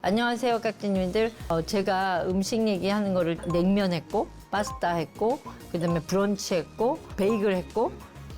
안녕하세요, 깍지님들. 제가 음식 얘기하는 거를 냉면 했고, 파스타 했고, 그다음에 브런치 했고, 베이글 했고.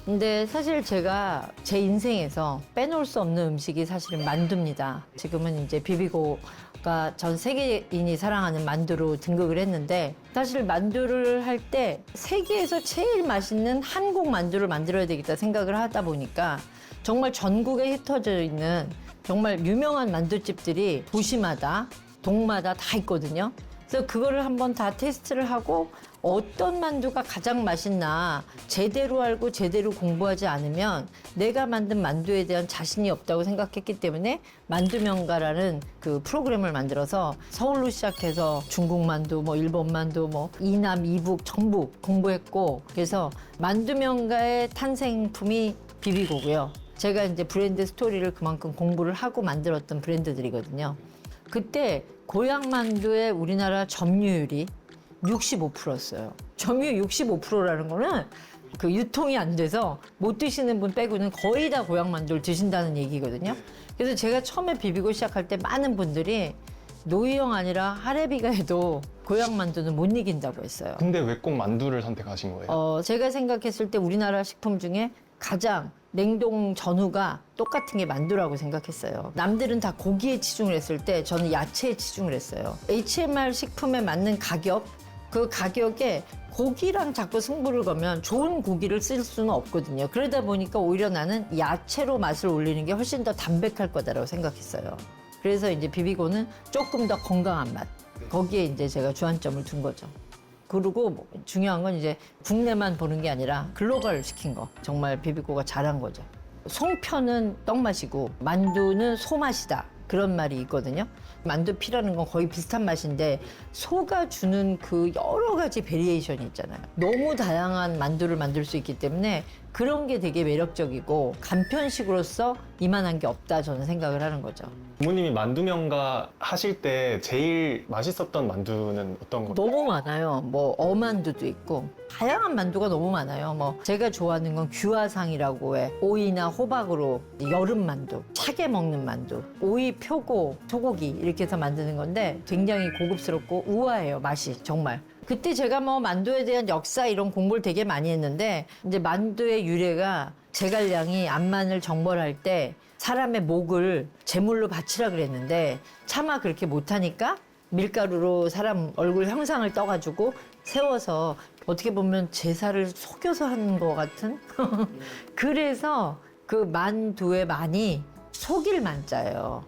근데 사실 제가 제 인생에서 빼놓을 수 없는 음식이 사실은 만두입니다. 지금은 이제 비비고가 전 세계인이 사랑하는 만두로 등극을 했는데, 사실 만두를 할 때 세계에서 제일 맛있는 한국 만두를 만들어야 되겠다 생각을 하다 보니까 정말 전국에 흩어져 있는 정말 유명한 만두집들이 도시마다 동마다 다 있거든요. 그래서 그거를 한번 다 테스트를 하고 어떤 만두가 가장 맛있나 제대로 알고 제대로 공부하지 않으면 내가 만든 만두에 대한 자신이 없다고 생각했기 때문에 만두명가라는 그 프로그램을 만들어서 서울로 시작해서 중국 만두, 뭐 일본 만두, 뭐 이남, 이북, 전북 공부했고, 그래서 만두명가의 탄생품이 비비고고요. 제가 이제 브랜드 스토리를 그만큼 공부를 하고 만들었던 브랜드들이거든요. 그때 고향 만두의 우리나라 점유율이 65%였어요. 점유율 65%라는 거는 그 유통이 안 돼서 못 드시는 분 빼고는 거의 다 고향 만두를 드신다는 얘기거든요. 그래서 제가 처음에 비비고 시작할 때 많은 분들이 노이영 아니라 하레비가 해도 고향 만두는 못 이긴다고 했어요. 근데 왜 꼭 만두를 선택하신 거예요? 제가 생각했을 때 우리나라 식품 중에 가장 냉동 전후가 똑같은 게 만두라고 생각했어요. 남들은 다 고기에 치중을 했을 때 저는 야채에 치중을 했어요. HMR 식품에 맞는 가격, 그 가격에 고기랑 자꾸 승부를 거면 좋은 고기를 쓸 수는 없거든요. 그러다 보니까 오히려 나는 야채로 맛을 올리는 게 훨씬 더 담백할 거다라고 생각했어요. 그래서 이제 비비고는 조금 더 건강한 맛, 거기에 이제 제가 주안점을 둔 거죠. 그리고 뭐 중요한 건 이제 국내만 보는 게 아니라 글로벌 시킨 거. 정말 비비고가 잘한 거죠. 송편은 떡맛이고 만두는 소맛이다. 그런 말이 있거든요. 만두피라는 건 거의 비슷한 맛인데 소가 주는 그 여러 가지 베리에이션이 있잖아요. 너무 다양한 만두를 만들 수 있기 때문에 그런 게 되게 매력적이고 간편식으로서 이만한 게 없다 저는 생각을 하는 거죠. 부모님이 만두명가 하실 때 제일 맛있었던 만두는 어떤 거예요? 너무 많아요. 뭐 어만두도 있고 다양한 만두가 너무 많아요. 뭐 제가 좋아하는 건 규화상이라고 해. 오이나 호박으로 여름 만두, 차게 먹는 만두, 오이, 표고, 소고기 이렇게 해서 만드는 건데 굉장히 고급스럽고 우아해요. 맛이 정말. 그때 제가 뭐 만두에 대한 역사 이런 공부를 되게 많이 했는데 이제 만두의 유래가 제갈량이 암만을 정벌할 때 사람의 목을 제물로 바치라 그랬는데 차마 그렇게 못하니까 밀가루로 사람 얼굴 형상을 떠가지고 세워서 어떻게 보면 제사를 속여서 하는 것 같은 그래서 그 만두의 만이 속일 만자예요.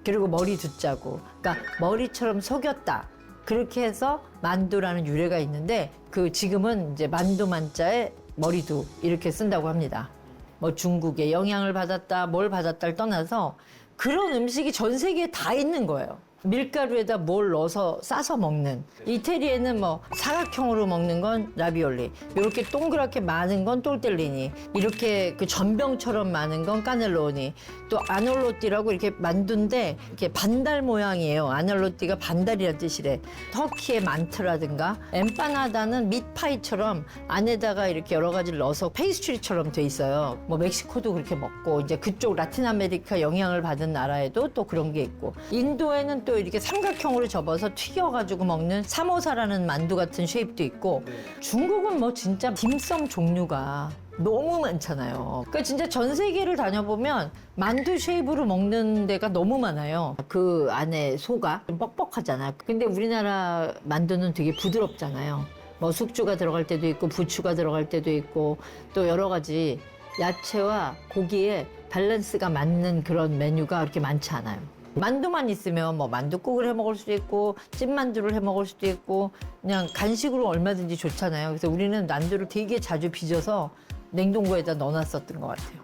그리고 머리 두자고, 그러니까 머리처럼 속였다. 그렇게 해서 만두라는 유래가 있는데 그 지금은 이제 만두 만자에 머리두 이렇게 쓴다고 합니다. 뭐 중국의 영향을 받았다, 뭘 받았다를 떠나서 그런 음식이 전 세계에 다 있는 거예요. 밀가루에다 뭘 넣어서 싸서 먹는. 이태리에는 뭐 사각형으로 먹는 건 라비올리, 이렇게 동그랗게 많은 건 똘텔리니, 이렇게 그 전병처럼 많은 건 까넬로니, 또 아놀로띠라고 이렇게 만두인데 이렇게 반달 모양이에요. 아놀로띠가 반달이라는 뜻이래. 터키의 만트라든가 엠파나다는 밑파이처럼 안에다가 이렇게 여러 가지를 넣어서 페이스트리처럼 돼 있어요. 뭐 멕시코도 그렇게 먹고, 이제 그쪽 라틴 아메리카 영향을 받은 나라에도 또 그런 게 있고, 인도에는 또 이렇게 삼각형으로 접어서 튀겨가지고 먹는 사모사라는 만두 같은 쉐입도 있고, 중국은 뭐 진짜 딤섬 종류가 너무 많잖아요. 그러니까 진짜 전 세계를 다녀보면 만두 쉐입으로 먹는 데가 너무 많아요. 그 안에 소가 좀 뻑뻑하잖아요. 근데 우리나라 만두는 되게 부드럽잖아요. 뭐 숙주가 들어갈 때도 있고 부추가 들어갈 때도 있고 또 여러 가지 야채와 고기에 밸런스가 맞는 그런 메뉴가 그렇게 많지 않아요. 만두만 있으면 뭐 만두국을 해 먹을 수도 있고 찐만두를 해 먹을 수도 있고 그냥 간식으로 얼마든지 좋잖아요. 그래서 우리는 만두를 되게 자주 빚어서 냉동고에다 넣어놨었던 것 같아요.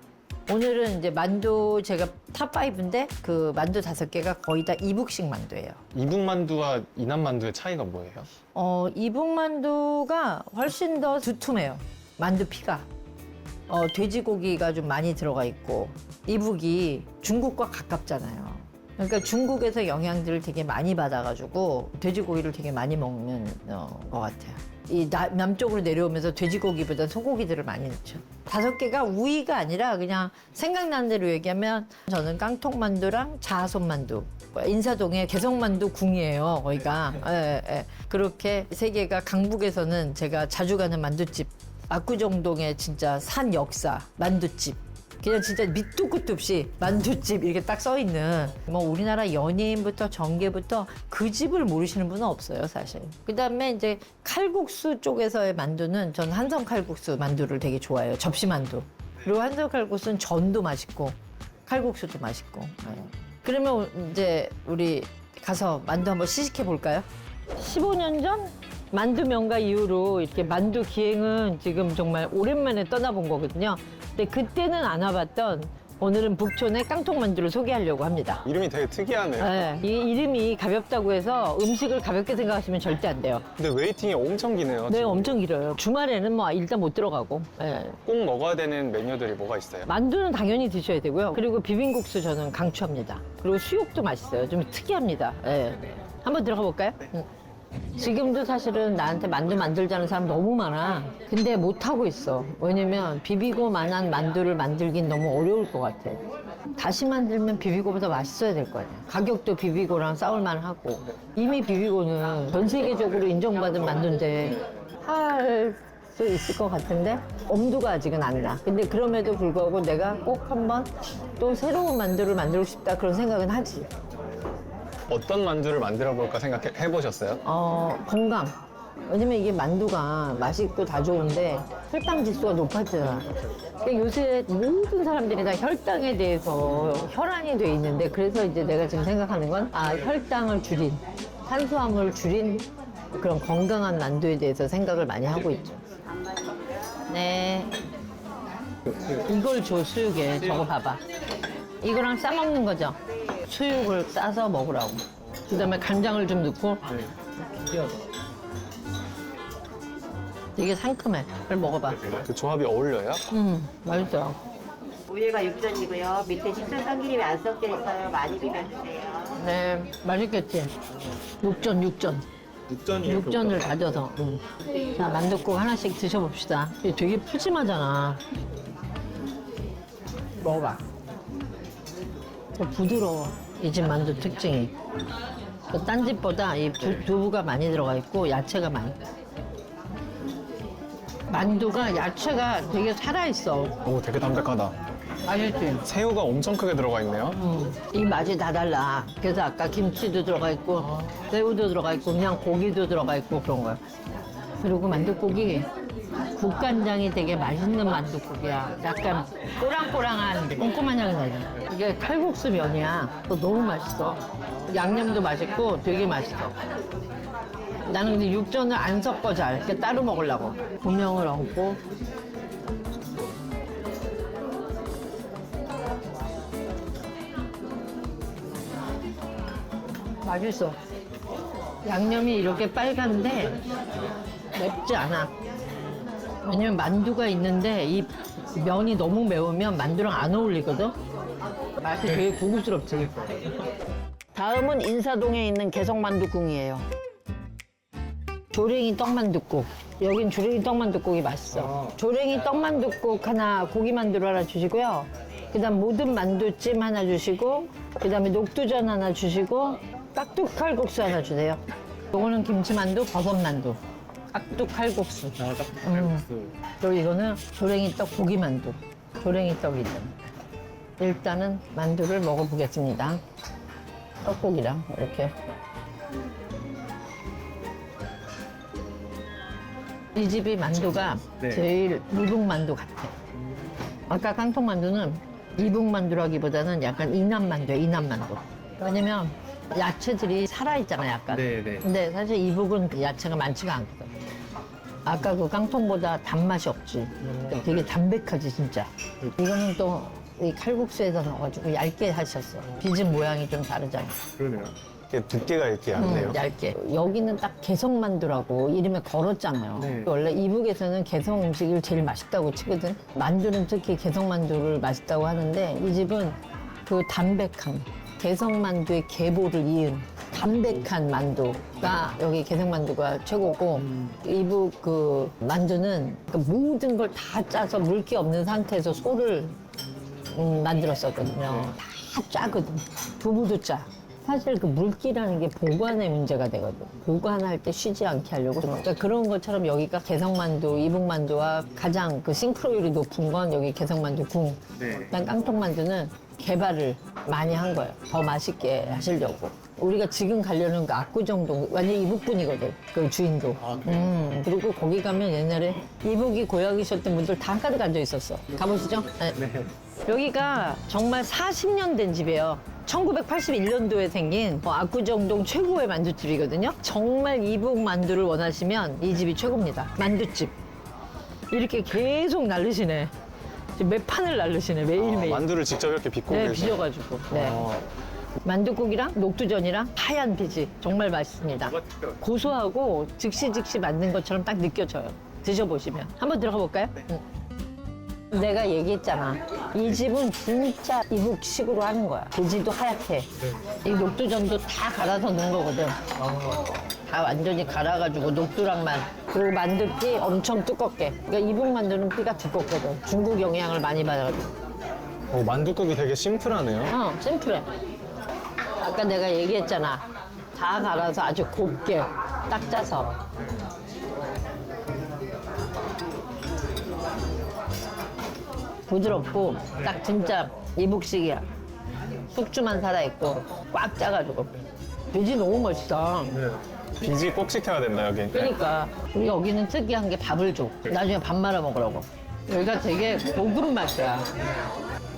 오늘은 이제 만두 제가 탑5인데 그 만두 5개가 거의 다 이북식 만두예요. 이북만두와 이남만두의 차이가 뭐예요? 이북만두가 훨씬 더 두툼해요. 만두피가. 돼지고기가 좀 많이 들어가 있고 이북이 중국과 가깝잖아요. 그러니까 중국에서 영양들을 되게 많이 받아가지고 돼지고기를 되게 많이 먹는 것 같아요. 이 남쪽으로 내려오면서 돼지고기보다 소고기들을 많이 넣죠. 5개가 우위가 아니라 그냥 생각나는 대로 얘기하면 저는 깡통만두랑 자손만두 인사동의 개성만두 궁이에요, 거기가. 예, 예. 그렇게 세계가 강북에서는 제가 자주 가는 만두집, 압구정동의 진짜 산 역사 만두집. 그냥 진짜 밑도 끝도 없이 만두집 이렇게 딱 써 있는 뭐 우리나라 연예인부터 정계부터 그 집을 모르시는 분은 없어요, 사실. 그다음에 이제 칼국수 쪽에서의 만두는 전 한성 칼국수 만두를 되게 좋아해요. 접시 만두. 그리고 한성 칼국수는 전도 맛있고 칼국수도 맛있고. 네. 그러면 이제 우리 가서 만두 한번 시식해 볼까요? 15년 전 만두 명가 이후로 이렇게 만두 기행은 지금 정말 오랜만에 떠나본 거거든요. 근데 그때는 안 와봤던 오늘은 북촌의 깡통만두를 소개하려고 합니다. 이름이 되게 특이하네요. 네, 이 이름이 가볍다고 해서 음식을 가볍게 생각하시면 절대 안 돼요. 근데 웨이팅이 엄청 기네요. 네, 지금. 엄청 길어요. 주말에는 뭐 일단 못 들어가고. 네. 꼭 먹어야 되는 메뉴들이 뭐가 있어요? 만두는 당연히 드셔야 되고요. 그리고 비빔국수 저는 강추합니다. 그리고 수육도 맛있어요. 좀 특이합니다. 네. 한번 들어가 볼까요? 응. 지금도 사실은 나한테 만두 만들자는 사람 너무 많아. 근데 못하고 있어. 왜냐면 비비고만한 만두를 만들긴 너무 어려울 것 같아. 다시 만들면 비비고보다 맛있어야 될 거 아니야. 가격도 비비고랑 싸울만 하고. 이미 비비고는 전 세계적으로 인정받은 만두인데 할 수 있을 것 같은데 엄두가 아직은 안 나. 근데 그럼에도 불구하고 내가 꼭 한번 또 새로운 만두를 만들고 싶다 그런 생각은 하지. 어떤 만두를 만들어 볼까 생각해 보셨어요? 건강. 왜냐면 이게 만두가 맛있고 다 좋은데 혈당 지수가 높아지잖아. 그러니까 요새 모든 사람들이 다 혈당에 대해서 혈안이 돼 있는데 그래서 이제 내가 지금 생각하는 건 혈당을 줄인, 탄수화물을 줄인 그런 건강한 만두에 대해서 생각을 많이 하고 있죠. 네. 이걸 줘, 수육에. 저거 봐봐. 이거랑 싸먹는 거죠? 수육을 싸서 먹으라고. 그 다음에 간장을 좀 넣고. 되게 상큼해. 그걸 먹어봐. 그 조합이 어울려요? 맛있어요. 위에가 육전이고요. 밑에 식초 참기름이 안 섞여 있어요. 많이 비벼주세요. 네, 맛있겠지? 육전. 육전을 다져서. 자, 만둣국 하나씩 드셔봅시다. 이게 되게 푸짐하잖아. 먹어봐. 부드러워. 이 집 만두 특징이. 딴 집보다 이 두부가 많이 들어가 있고 야채가 많이. 만두가 야채가 되게 살아있어. 오, 되게 담백하다. 맛있지? 새우가 엄청 크게 들어가 있네요. 이 맛이 다 달라. 그래서 아까 김치도 들어가 있고 새우도 들어가 있고 그냥 고기도 들어가 있고 그런 거야. 그리고 만두국이 국간장이 되게 맛있는 만두국이야. 약간 꼬랑꼬랑한 꼼꼼한 향이 나죠. 이게 칼국수 면이야. 또 너무 맛있어. 양념도 맛있고 되게 맛있어. 나는 근데 육전을 안 섞어 잘. 이렇게 따로 먹으려고. 고명을 얹고. 맛있어. 양념이 이렇게 빨간데 맵지 않아. 왜냐면 만두가 있는데 이 면이 너무 매우면 만두랑 안 어울리거든? 맛이 되게 고급스럽지. 다음은 인사동에 있는 개성만두궁이에요. 조랭이 떡만둣국. 여긴 조랭이 떡만둣국이 맛있어. 조랭이 떡만둣국 하나, 고기만두를 하나 주시고요. 그 다음 모든 만두찜 하나 주시고, 그 다음에 녹두전 하나 주시고, 깍둑칼국수 하나 주세요. 요거는 김치만두, 버섯만두. 깍둑칼국수. 그리고 이거는 조랭이 떡 고기만두. 조랭이 떡이죠. 일단은 만두를 먹어보겠습니다. 떡국이랑 이렇게. 이 집이 만두가 제일 이북만두 같아. 아까 깡통만두는 이북만두라기보다는 약간 이남만두야, 이남만두. 왜냐면 야채들이 살아있잖아, 약간. 네네. 근데 사실 이북은 야채가 많지가 않거든. 아까 그 깡통보다 단맛이 없지. 되게 담백하지, 진짜. 이거는 또 이 칼국수에다 넣어가지고 얇게 하셨어. 빚은 모양이 좀 다르잖아. 그러네요. 두께가 이렇게 얇네요. 얇게. 여기는 딱 개성만두라고 이름에 걸었잖아요. 네. 원래 이북에서는 개성 음식을 제일 맛있다고 치거든. 만두는 특히 개성만두를 맛있다고 하는데 이 집은 그 담백함, 개성만두의 계보를 이은 담백한 만두가 여기 개성만두가 최고고 이북 그 만두는 그 모든 걸 다 짜서 물기 없는 상태에서 소를 만들었었거든요. 다 짜거든. 두부도 짜. 사실 그 물기라는 게 보관의 문제가 되거든. 보관할 때 쉬지 않게 하려고. 그러니까 그런 것처럼 여기가 개성만두, 이북만두와 가장 그 싱크로율이 높은 건 여기 개성만두 궁. 일단 깡통만두는 개발을 많이 한 거예요. 더 맛있게 하시려고. 우리가 지금 가려는 그 압구정동 완전 이북분이거든. 그 주인도. 그리고 거기 가면 옛날에 이북이 고향이셨던 분들 다 한가득 앉아 있었어. 가보시죠. 네. 여기가 정말 40년 된 집이에요. 1981년도에 생긴 압구정동 최고의 만두집이거든요. 정말 이북 만두를 원하시면 이 집이 최고입니다. 만두집. 이렇게 계속 날르시네. 지금 몇 판을 날르시네, 매일매일. 만두를 직접 이렇게 빚고 네, 계세요? 빚어가지고. 네. 만두국이랑 녹두전이랑 하얀 비지 정말 맛있습니다. 고소하고 즉시 만든 것처럼 딱 느껴져요. 드셔보시면. 한번 들어가 볼까요? 응. 내가 얘기했잖아. 이 집은 진짜 이북식으로 하는 거야. 돼지도 하얗게. 이 녹두전도 다 갈아서 넣은 거거든. 다 완전히 갈아가지고 녹두랑만. 그리고 만두피 엄청 두껍게. 그러니까 이북 만두는 피가 두껍거든. 중국 영향을 많이 받아가지고. 만두국이 되게 심플하네요. 심플해. 아까 내가 얘기했잖아. 다 갈아서 아주 곱게 딱 짜서. 부드럽고 딱 진짜 이북식이야. 숙주만 살아있고 꽉 짜가지고. 돼지 너무 맛있다. 빚이 꼭 시켜야 된다, 여기. 그러니까 우리 여기는 특이한 게 밥을 줘. 나중에 밥 말아 먹으라고. 여기가 되게 고급 맛이야.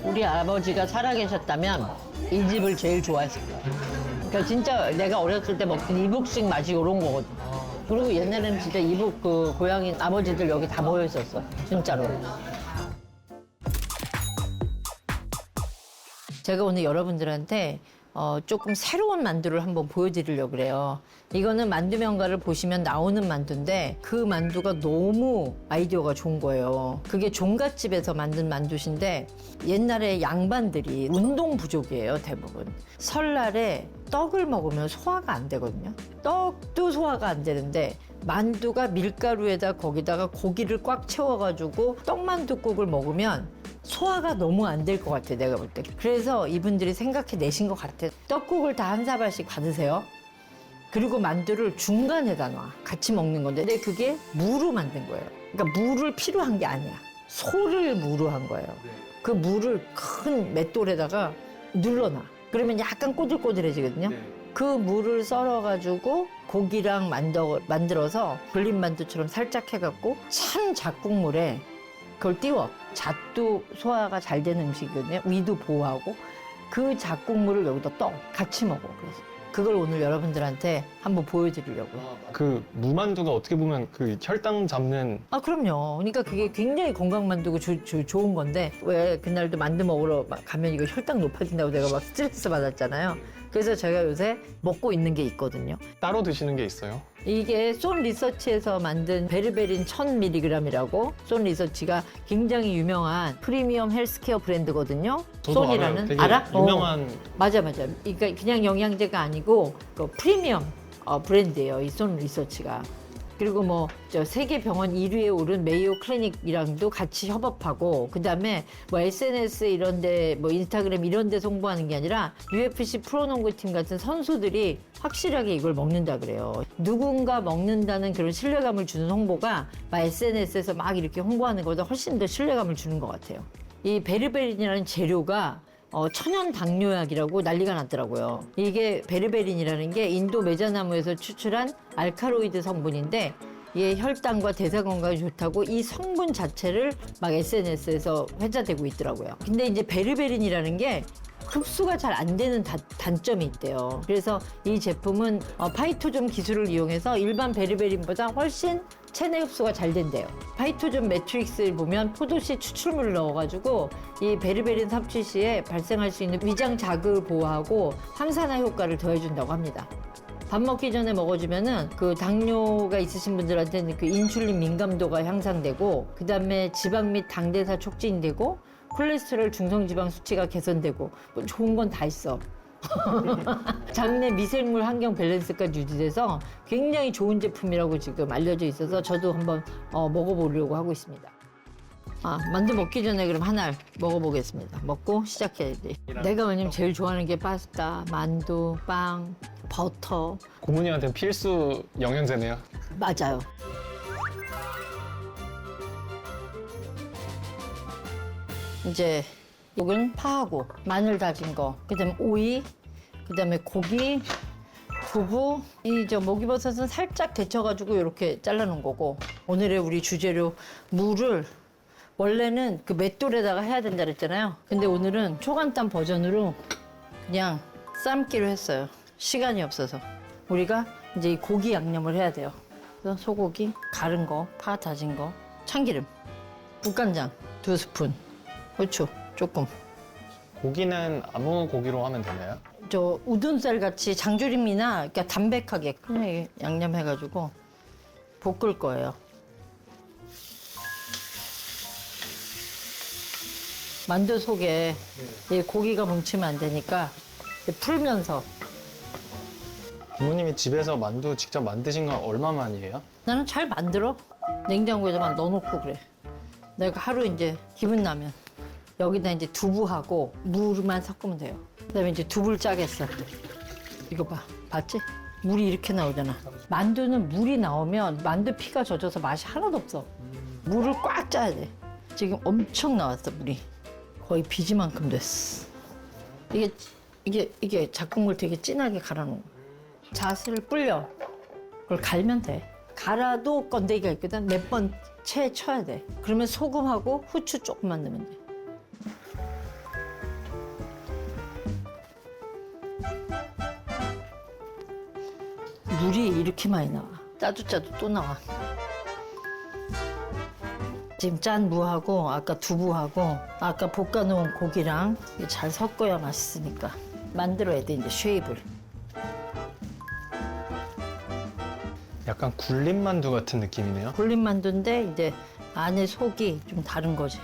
우리 아버지가 살아계셨다면 이 집을 제일 좋아했을 거야. 그러니까 진짜 내가 어렸을 때 먹던 이북식 맛이 이런 거거든. 그리고 옛날에는 진짜 이북 그 고향인 아버지들 여기 다 모여 있었어. 진짜로. 제가 오늘 여러분들한테 조금 새로운 만두를 한번 보여드리려고 그래요. 이거는 만두명가를 보시면 나오는 만두인데 그 만두가 너무 아이디어가 좋은 거예요. 그게 종갓집에서 만든 만두신데 옛날에 양반들이 운동 부족이에요, 대부분. 설날에 떡을 먹으면 소화가 안 되거든요. 떡도 소화가 안 되는데 만두가 밀가루에다 거기다가 고기를 꽉 채워가지고 떡만두국을 먹으면 소화가 너무 안 될 것 같아, 내가 볼 때. 그래서 이분들이 생각해 내신 것 같아. 떡국을 다 한 사발씩 받으세요. 그리고 만두를 중간에다 놔. 같이 먹는 건데. 근데 그게 무로 만든 거예요. 그러니까 무를 필요한 게 아니야. 소를 무로 한 거예요. 그 무를 큰 맷돌에다가 눌러놔. 그러면 약간 꼬들꼬들해지거든요. 그 무를 썰어가지고 고기랑 만들어서 불린만두처럼 살짝 해갖고 찬 잡국물에 그걸 띄워. 잣도 소화가 잘 되는 음식이거든요. 위도 보호하고. 그 잡국물을 여기다 떡 같이 먹어. 그래서 그걸 오늘 여러분들한테 한번 보여드리려고. 그 무만두가 어떻게 보면 그 혈당 잡는 그럼요. 그러니까 그게 굉장히 건강만두고 좋은 건데 왜 그날도 만두 먹으러 가면 이거 혈당 높아진다고 내가 막 스트레스 받았잖아요. 그래서 제가 요새 먹고 있는 게 있거든요. 따로 드시는 게 있어요? 이게 쏜 리서치에서 만든 베르베린 1000mg이라고 쏜 리서치가 굉장히 유명한 프리미엄 헬스케어 브랜드거든요. 저도 쏜이라는 알아요. 되게 알아? 유명한 맞아. 그러니까 그냥 영양제가 아니고 그 프리미엄 브랜드예요. 이 쏜 리서치가. 그리고 뭐 저 세계 병원 1위에 오른 메이오 클리닉이랑도 같이 협업하고 그다음에 뭐 SNS 이런데 뭐 인스타그램 이런데 홍보하는 게 아니라 UFC 프로농구팀 같은 선수들이 확실하게 이걸 먹는다 그래요. 누군가 먹는다는 그런 신뢰감을 주는 홍보가 막 SNS에서 막 이렇게 홍보하는 것보다 훨씬 더 신뢰감을 주는 것 같아요. 이 베르베린이라는 재료가 천연 당뇨약이라고 난리가 났더라고요. 이게 베르베린이라는 게 인도 메자나무에서 추출한 알카로이드 성분인데 이게 혈당과 대사 건강에 좋다고 이 성분 자체를 막 SNS에서 회자되고 있더라고요. 근데 이제 베르베린이라는 게 흡수가 잘 안 되는 단점이 있대요. 그래서 이 제품은 파이토존 기술을 이용해서 일반 베르베린보다 훨씬 체내 흡수가 잘 된대요. 파이토존 매트릭스를 보면 포도씨 추출물을 넣어가지고 이 베르베린 섭취 시에 발생할 수 있는 위장 자극을 보호하고 항산화 효과를 더해준다고 합니다. 밥 먹기 전에 먹어주면은 그 당뇨가 있으신 분들한테는 그 인슐린 민감도가 향상되고 그 다음에 지방 및 당대사 촉진되고 콜레스테롤 중성지방 수치가 개선되고 뭐 좋은 건 다 있어. 장내 미생물 환경 밸런스가 유지돼서 굉장히 좋은 제품이라고 지금 알려져 있어서 저도 한번 먹어보려고 하고 있습니다. 만두 먹기 전에 그럼 하나 먹어보겠습니다. 먹고 시작해야 돼. 내가 왜냐면 제일 좋아하는 게 파스타, 만두, 빵, 버터. 고모님한테는 필수 영양제네요. 맞아요. 이제 이건 파하고 마늘 다진 거, 그다음에 오이, 그다음에 고기, 두부. 이 저 목이버섯은 살짝 데쳐가지고 이렇게 잘라놓은 거고. 오늘의 우리 주재료 무를 원래는 그 맷돌에다가 해야 된다 그랬잖아요. 근데 오늘은 초간단 버전으로 그냥 삶기로 했어요. 시간이 없어서. 우리가 이제 이 고기 양념을 해야 돼요. 그래서 소고기, 가른 거, 파 다진 거, 참기름, 국간장 2스푼, 후추 조금. 고기는 아무 고기로 하면 되나요? 저 우둔살 같이 장조림이나 그러니까 담백하게 그냥 양념해가지고 볶을 거예요. 만두 속에 이 고기가 뭉치면 안 되니까 풀면서. 부모님이 집에서 만두 직접 만드신 건 얼마만이에요? 나는 잘 만들어. 냉장고에다만 넣어놓고 그래. 내가 하루 이제 기분 나면 여기다 이제 두부하고 물만 섞으면 돼요. 그다음에 이제 두부를 짜겠어. 이거 봐, 봤지? 물이 이렇게 나오잖아. 만두는 물이 나오면 만두 피가 젖어서 맛이 하나도 없어. 물을 꽉 짜야 돼. 지금 엄청 나왔어 물이. 거의 비지만큼 됐어. 이게 작곡물 되게 진하게 갈아놓은 거. 잣을 불려. 그걸 갈면 돼. 갈아도 건더기가 있거든. 몇 번 채 쳐야 돼. 그러면 소금하고 후추 조금만 넣으면 돼. 물이 이렇게 많이 나와. 짜도 또 나와. 지금 짠 무하고 아까 두부하고 아까 볶아놓은 고기랑 잘 섞어야 맛있으니까 만들어야 돼 이제 쉐입을. 약간 굴림 만두 같은 느낌이네요. 굴림 만두인데 이제 안에 속이 좀 다른 거지.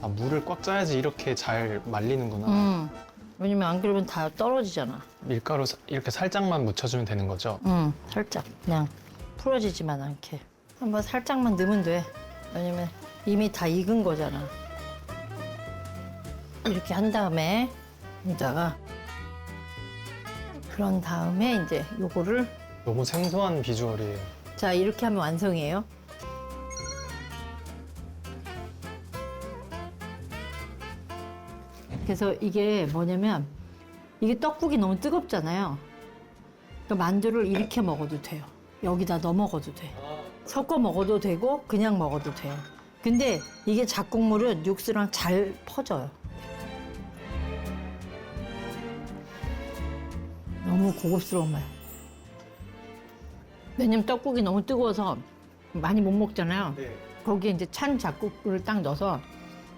아, 물을 꽉 짜야지 이렇게 잘 말리는구나. 왜냐면 안 그러면 다 떨어지잖아. 밀가루 이렇게 살짝만 묻혀주면 되는 거죠? 살짝 그냥 풀어지지만 않게. 한번 살짝만 넣으면 돼. 왜냐면 이미 다 익은 거잖아. 이렇게 한 다음에 여기다가 그런 다음에 이제 요거를 너무 생소한 비주얼이에요. 자 이렇게 하면 완성이에요. 그래서 이게 뭐냐면 이게 떡국이 너무 뜨겁잖아요. 그러니까 만두를 이렇게 먹어도 돼요. 여기다 넣어 먹어도 돼. 섞어 먹어도 되고 그냥 먹어도 돼요. 근데 이게 작곡물은 육수랑 잘 퍼져요. 너무 고급스러운 맛. 왜냐면 떡국이 너무 뜨거워서 많이 못 먹잖아요. 거기에 이제 찬 작국을 딱 넣어서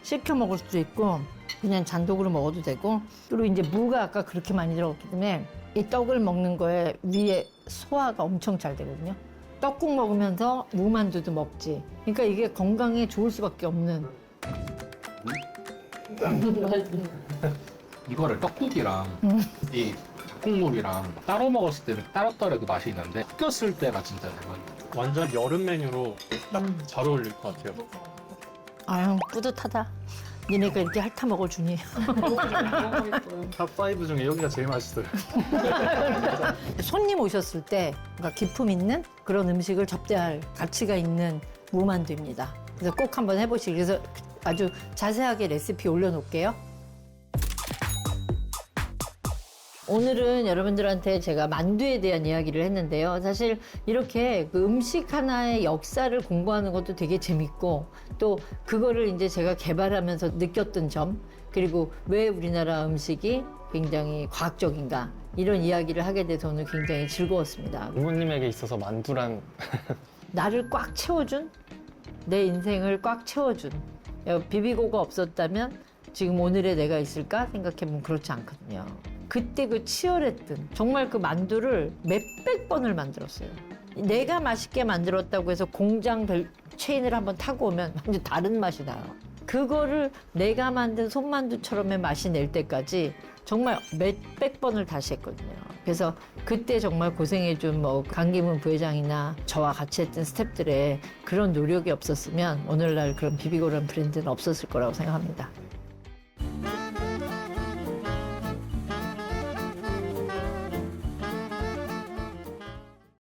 식혀 먹을 수도 있고 그냥 잔독으로 먹어도 되고, 그리고 이제 무가 아까 그렇게 많이 들어갔기 때문에 이 떡을 먹는 거에 위에 소화가 엄청 잘 되거든요. 떡국 먹으면서 무만두도 먹지. 그러니까 이게 건강에 좋을 수밖에 없는. 이거를 떡국이랑 이 작곡물이랑 따로 먹었을 때는 따로따로 그 맛이 있는데 섞였을 때가 진짜 대박이에요. 완전 여름 메뉴로 딱 잘 어울릴 것 같아요. 아유 뿌듯하다. 니네가 이렇게 핥아 먹어주니. 탑5 중에 여기가 제일 맛있어요. 손님 오셨을 때 뭔가 기품 있는 그런 음식을 접대할 가치가 있는 무만두입니다. 그래서 꼭 한번 해보시기. 그래서 아주 자세하게 레시피 올려놓을게요. 오늘은 여러분들한테 제가 만두에 대한 이야기를 했는데요. 사실 이렇게 그 음식 하나의 역사를 공부하는 것도 되게 재밌고, 또 그거를 이제 제가 개발하면서 느꼈던 점, 그리고 왜 우리나라 음식이 굉장히 과학적인가, 이런 이야기를 하게 돼서 오늘 굉장히 즐거웠습니다. 부모님에게 있어서 만두란 나를 꽉 채워준, 내 인생을 꽉 채워준, 비비고가 없었다면 지금 오늘의 내가 있을까 생각해보면 그렇지 않거든요. 그때 그 치열했던, 정말 그 만두를 몇백 번을 만들었어요. 내가 맛있게 만들었다고 해서 공장 체인을 한번 타고 오면 완전 다른 맛이 나요. 그거를 내가 만든 손만두처럼의 맛이 낼 때까지 정말 몇백 번을 다시 했거든요. 그래서 그때 정말 고생해준 뭐 강기문 부회장이나 저와 같이 했던 스태프들의 그런 노력이 없었으면 오늘날 그런 비비고라는 브랜드는 없었을 거라고 생각합니다.